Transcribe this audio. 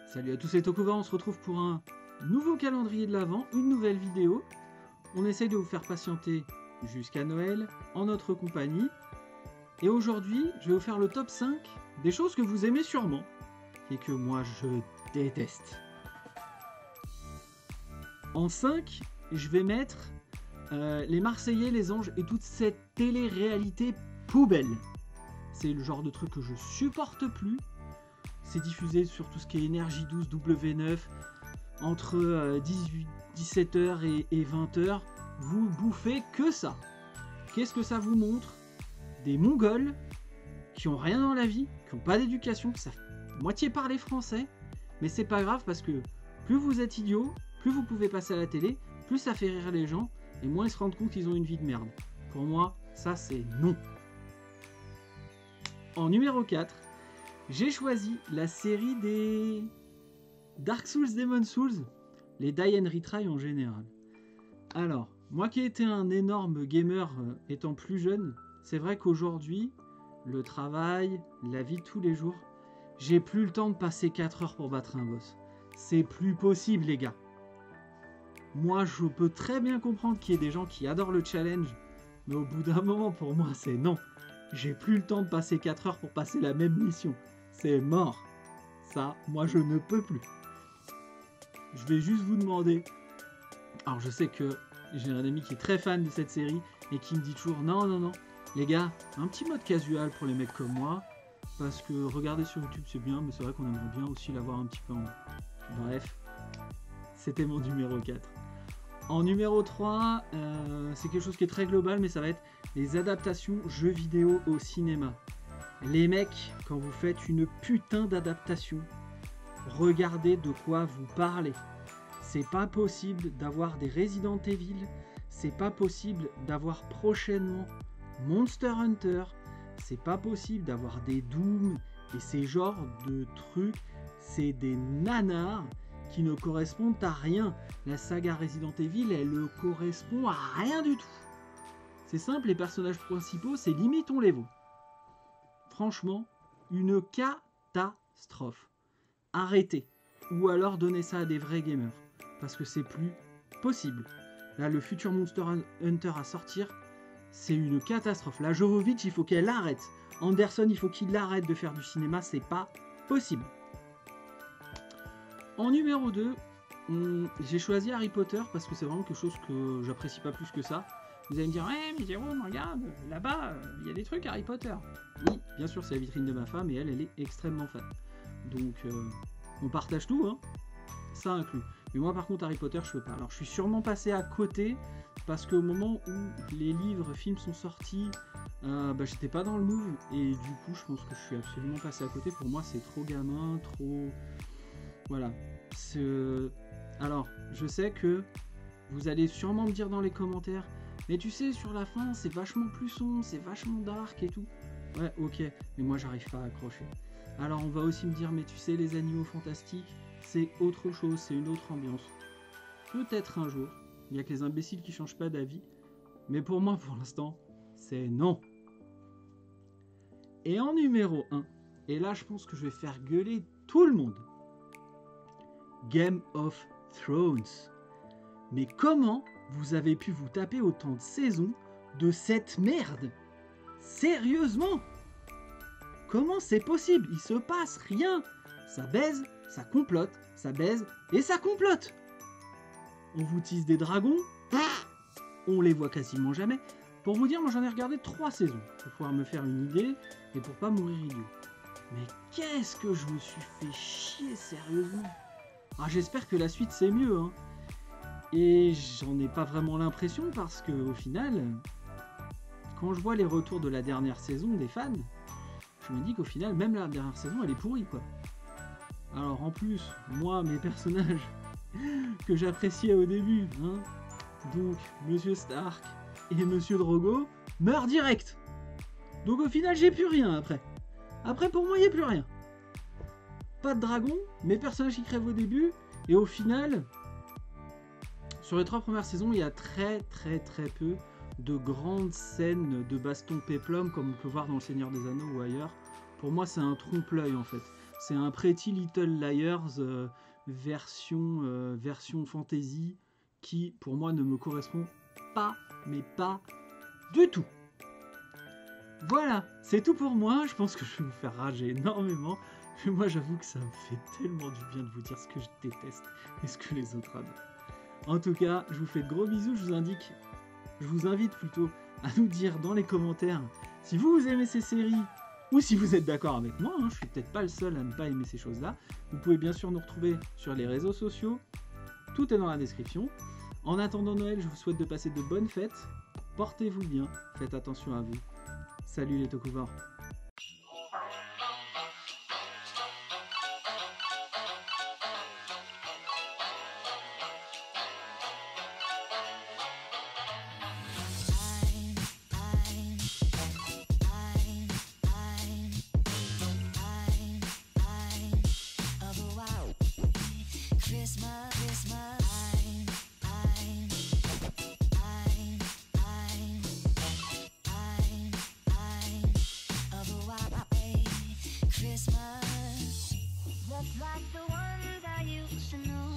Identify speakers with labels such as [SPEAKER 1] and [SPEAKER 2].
[SPEAKER 1] Salut à tous les Tokuga, on se retrouve pour un nouveau calendrier de l'Avent, une nouvelle vidéo. On essaye de vous faire patienter jusqu'à Noël en notre compagnie. Et aujourd'hui, je vais vous faire le top 5 des choses que vous aimez sûrement et que moi je déteste. En 5, je vais mettre les Marseillais, les Anges et toute cette télé-réalité poubelle. C'est le genre de truc que je supporte plus. C'est diffusé sur tout ce qui est Énergie 12, W9, entre 17h et 20h. Vous bouffez que ça. Qu'est-ce que ça vous montre? Des Mongols qui ont rien dans la vie, qui n'ont pas d'éducation, qui savent moitié parler français. Mais c'est pas grave parce que plus vous êtes idiot, plus vous pouvez passer à la télé, plus ça fait rire les gens, et moins ils se rendent compte qu'ils ont une vie de merde. Pour moi, ça c'est non. En numéro 4, j'ai choisi la série des Dark Souls, Demon Souls, les Die and Retry en général. Alors, moi qui ai été un énorme gamer étant plus jeune, c'est vrai qu'aujourd'hui, le travail, la vie de tous les jours, j'ai plus le temps de passer 4 heures pour battre un boss. C'est plus possible les gars. Moi je peux très bien comprendre qu'il y ait des gens qui adorent le challenge, mais au bout d'un moment pour moi c'est non. J'ai plus le temps de passer 4 heures pour passer la même mission. C'est mort. Ça, moi je ne peux plus. Je vais juste vous demander. Alors je sais que j'ai un ami qui est très fan de cette série et qui me dit toujours non, les gars, un petit mode casual pour les mecs comme moi. Parce que regarder sur YouTube c'est bien, mais c'est vrai qu'on aimerait bien aussi l'avoir un petit peu en... Bref, c'était mon numéro 4. En numéro 3, c'est quelque chose qui est très global, mais ça va être les adaptations jeux vidéo au cinéma. Les mecs, quand vous faites une putain d'adaptation, regardez de quoi vous parlez. C'est pas possible d'avoir des Resident Evil, c'est pas possible d'avoir prochainement Monster Hunter, c'est pas possible d'avoir des Doom et ces genres de trucs, c'est des nanars qui ne correspondent à rien. La saga Resident Evil, elle ne correspond à rien du tout. C'est simple, les personnages principaux, c'est limite on les vaut. Franchement, une catastrophe. Arrêtez. Ou alors donnez ça à des vrais gamers. Parce que c'est plus possible. Là, le futur Monster Hunter à sortir, c'est une catastrophe. La Jovovich, il faut qu'elle arrête. Anderson, il faut qu'il arrête de faire du cinéma. C'est pas possible. En numéro 2, j'ai choisi Harry Potter parce que c'est vraiment quelque chose que j'apprécie pas plus que ça. Vous allez me dire, ouais mais Jérôme, regarde, là-bas, il y a des trucs Harry Potter. Oui, bien sûr, c'est la vitrine de ma femme et elle est extrêmement fan. Donc, on partage tout, hein. Ça inclut. Mais moi, par contre, Harry Potter, je peux pas. Alors, je suis sûrement passé à côté parce qu'au moment où les livres, films sont sortis, j'étais pas dans le move. Et du coup, je pense que je suis absolument passé à côté. Pour moi, c'est trop gamin, trop... Voilà. Alors, je sais que vous allez sûrement me dire dans les commentaires, mais tu sais, sur la fin, c'est vachement plus sombre, c'est vachement dark et tout. Ouais, ok, mais moi, j'arrive pas à accrocher. Alors, on va aussi me dire, mais tu sais, les animaux fantastiques, c'est autre chose, c'est une autre ambiance. Peut-être un jour, il n'y a que les imbéciles qui changent pas d'avis, mais pour moi, pour l'instant, c'est non. Et en numéro 1, et là, je pense que je vais faire gueuler tout le monde. Game of Thrones. Mais comment vous avez pu vous taper autant de saisons de cette merde? Sérieusement? Comment c'est possible? Il se passe rien. Ça baise, ça complote, ça baise et ça complote. On vous tisse des dragons, on les voit quasiment jamais. Pour vous dire, moi j'en ai regardé 3 saisons pour pouvoir me faire une idée et pour pas mourir idiot. Mais qu'est-ce que je me suis fait chier sérieusement? Ah, j'espère que la suite c'est mieux, hein. Et j'en ai pas vraiment l'impression parce que au final, quand je vois les retours de la dernière saison des fans, je me dis qu'au final, même la dernière saison, elle est pourrie, quoi. Alors en plus, moi, mes personnages que j'appréciais au début, hein, donc Monsieur Stark et Monsieur Drogo, meurent direct. Donc au final, j'ai plus rien après. Après, pour moi, il n'y a plus rien. Pas de dragon, mes personnages qui crèvent au début, et au final, sur les 3 premières saisons, il y a très peu de grandes scènes de baston péplum comme on peut voir dans Le Seigneur des Anneaux ou ailleurs. Pour moi, c'est un trompe-l'œil en fait. C'est un Pretty Little Liars version fantasy qui, pour moi, ne me correspond pas, mais pas du tout. Voilà, c'est tout pour moi. Je pense que je vais vous faire rager énormément. Mais moi, j'avoue que ça me fait tellement du bien de vous dire ce que je déteste et ce que les autres adorent. En tout cas, je vous fais de gros bisous. Je vous invite plutôt à nous dire dans les commentaires si vous aimez ces séries ou si vous êtes d'accord avec moi. Je suis peut-être pas le seul à ne pas aimer ces choses-là. Vous pouvez bien sûr nous retrouver sur les réseaux sociaux. Tout est dans la description. En attendant Noël, je vous souhaite de passer de bonnes fêtes. Portez-vous bien. Faites attention à vous. Salut les Tokuvors.
[SPEAKER 2] Just like the ones I used to know.